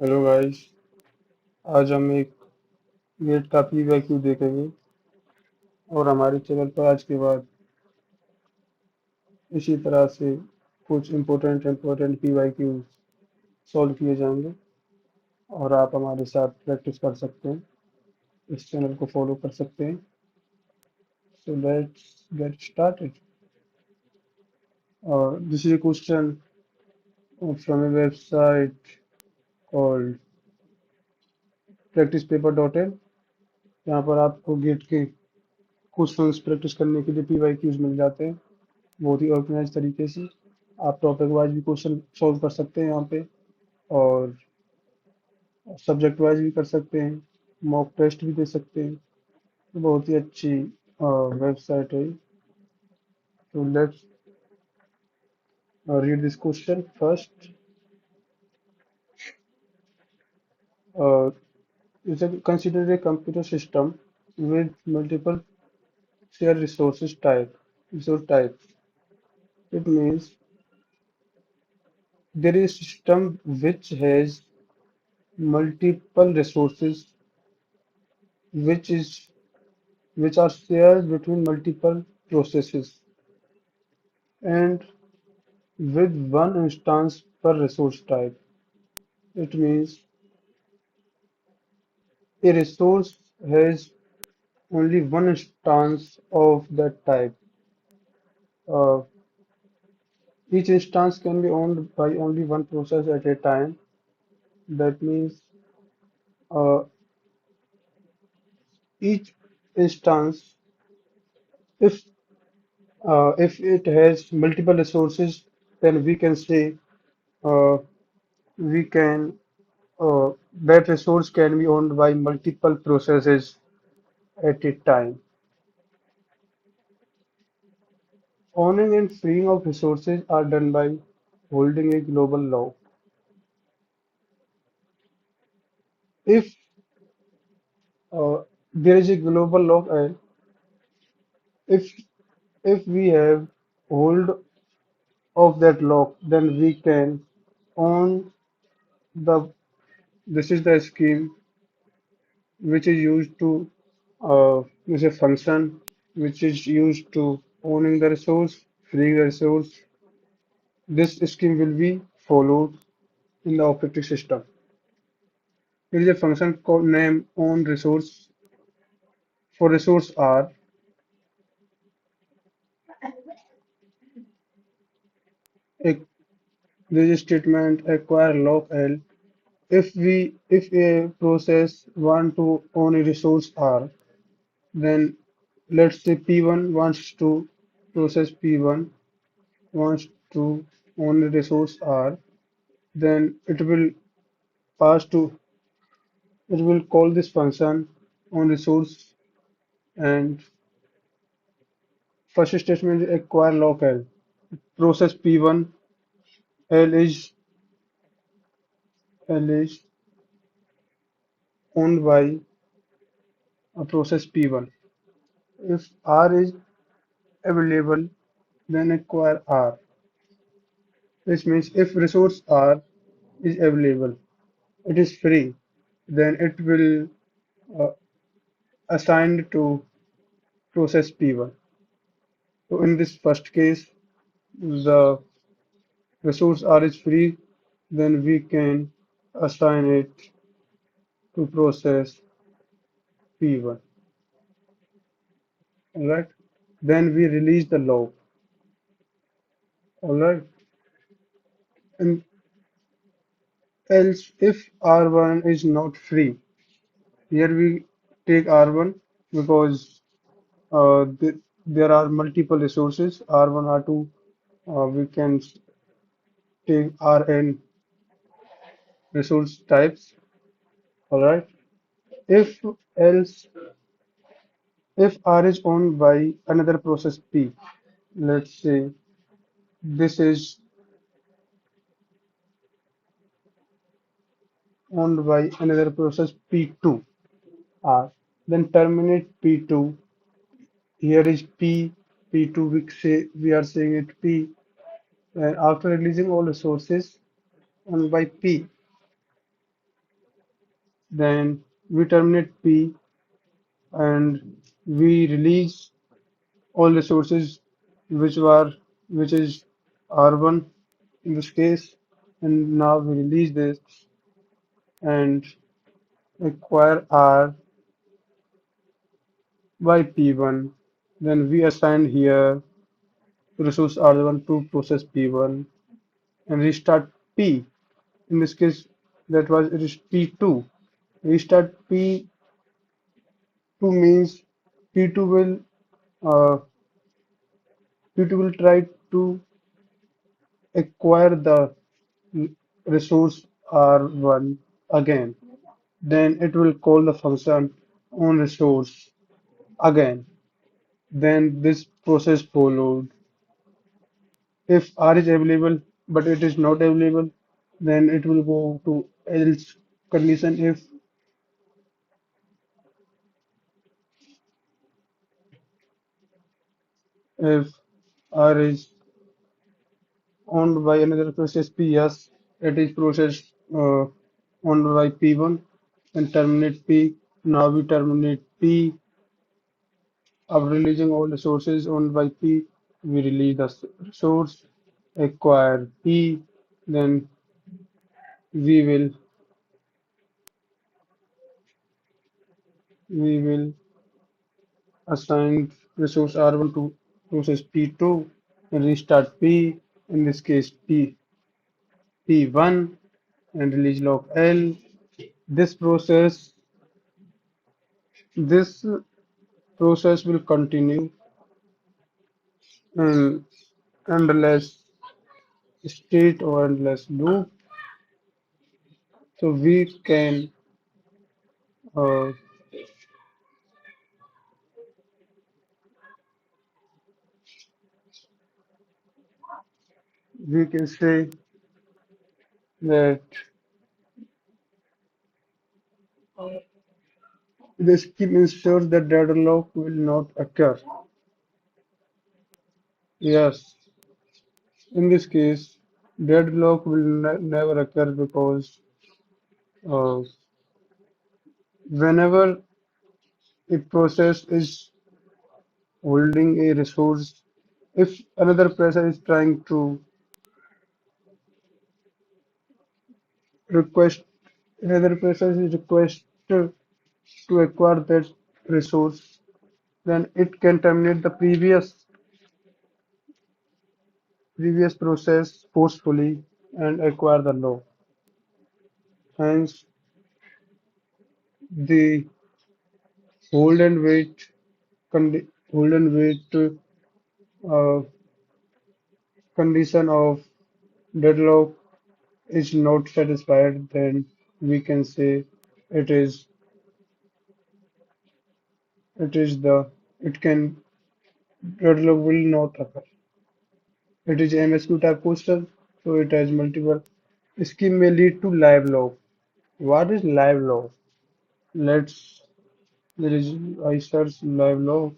Hello guys. आज हम एक गेट का PYQ देखेंगे और हमारे चैनल पर आज के बाद इसी तरह से कुछ इम्पोर्टेंट PYQ सॉल्व किए जाएंगे और आप हमारे साथ प्रैक्टिस कर सकते हैं। इस चैनल को फॉलो कर सकते हैं। So let's get started. और this is a question from a website called practicepaper.in। यहाँ पर आपको गेट के क्वेश्चंस प्रैक्टिस करने के लिए PYQs मिल जाते हैं बहुत ही ऑर्गेनाइज तरीके से। आप टॉपिक वाइज भी क्वेश्चन सॉल्व कर सकते हैं यहाँ पे, और सब्जेक्ट वाइज भी कर सकते हैं, मॉक टेस्ट भी दे सकते हैं। तो बहुत ही अच्छी वेबसाइट है। तो let's read this question first. Is consider a computer system with multiple shared resource types. It means there is a system which has multiple resources which is which are shared between multiple processes and with one instance per resource type. It means a resource has only one instance of that type. Uh, each instance can be owned by only one process at a time. That means uh, each instance, if if it has multiple resources, then we can say uh, we can that resource can be owned by multiple processes at a time. Owning and freeing of resources are done by holding a global law. If there is a global law, and if if we have hold of that law, then we can own the. This is the scheme which is used to is a function which is used to owning the resource, freeing the resource. This scheme will be followed in the operating system. There is a function called name on resource. For resource R, a, there is a statement acquire log L. If a process want to own a resource R, then let's say P1 wants to process P1 wants to own a resource R, then pass to it will call this function on resource, and first statement is acquire log L. Process P1 L is owned by a process P1. If R is available, then acquire R. This means if resource R is available, it is free, then it will uh, assign to process P1. So in this first case, the resource R is free, then we can assign it to process P1. Alright. Then we release the log. Alright. And else if R1 is not free, here we take R1 because there are multiple resources R1, R2. We can take Rn resource types. All right. If else, if R is owned by another process P, let's say this is owned by another process P2 R, then terminate P2. Here is P, P2. We are saying it P. And after releasing all resources owned by P, Then we terminate P and we release all resources which were which is R1 in this case, and now we release this and acquire R by P1. Then we assign here resource R1 to process P1 and restart P. In this case, that was it is P2. Restart P2 means P2 will uh, P2 will try to acquire the resource R1 again. Then it will call the function on resource again. Then this process followed. If R is available but it is not available, then it will go to else condition. If R is owned by another process P, yes, it is process owned by P1 and terminate P. Now we terminate P. After releasing all resources owned by P, we release the resource, acquire P, then we will we will assign resource R1 to process P2 and restart P, in this case P1 and release log L. This process this process will continue in endless state or endless loop. So uh, we can say that the scheme ensures that deadlock will not occur. Yes, in this case, deadlock will never occur because uh, whenever a process is holding a resource, if another process is trying to request, another process is requested to acquire that resource, then it can terminate the previous process forcefully and acquire the law. Hence, the hold and wait hold and wait uh, condition of deadlock is not satisfied, then we can say it is it is the it can deadlock will not occur. It is MSQ type question, so it has multiple scheme may lead to live log. What is live log? Let's there is I search live log.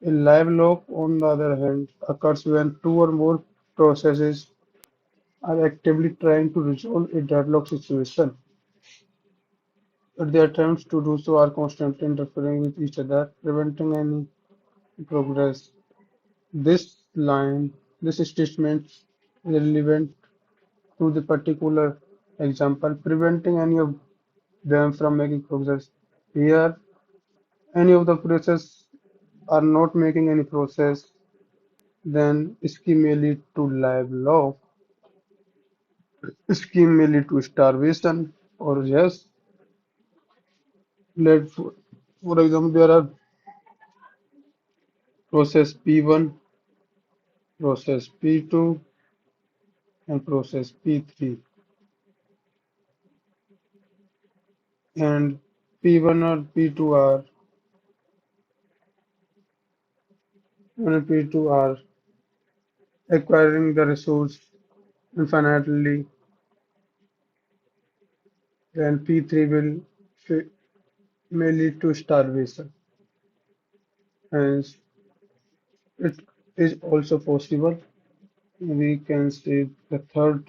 A live log, on the other hand, occurs when two or more processes are actively trying to resolve a deadlock situation, but their attempts to do so are constantly interfering with each other, preventing any progress. This line, this statement is relevant to the particular example, preventing any of them from making progress. Here, any of the process are not making any process, then scheme may lead to live law, scheme may lead to starvation, or yes, let for example, there are process P1, process P2, and process P3, and P1 or P2 are one or P2 are acquiring the resource infinitely, then P3 may lead to starvation. Hence, it is also possible. We can say the third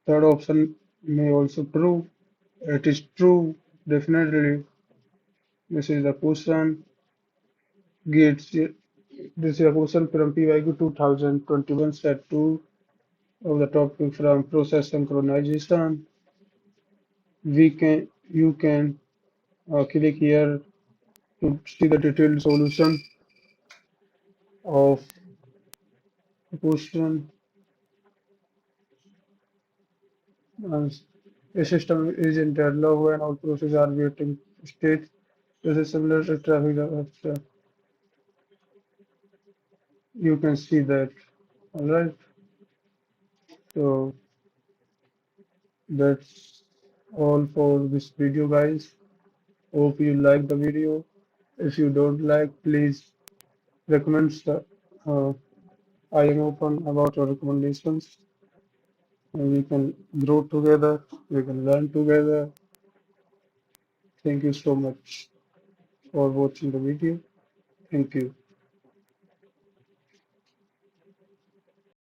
option may also true. It is true, definitely. This is the question. Gates. This is a question from PYQ 2021 set 2 of the topic from process synchronization. You can click here to see the detailed solution of the question. Uh, a system is in deadlock when all processes are waiting state. This is similar to traffic. You can see that. All right. So that's all for this video, guys. Hope you like the video. If you don't like, please recommend. Uh, I am open about your recommendations. And we can grow together. We can learn together. Thank you so much for watching the video. Thank you.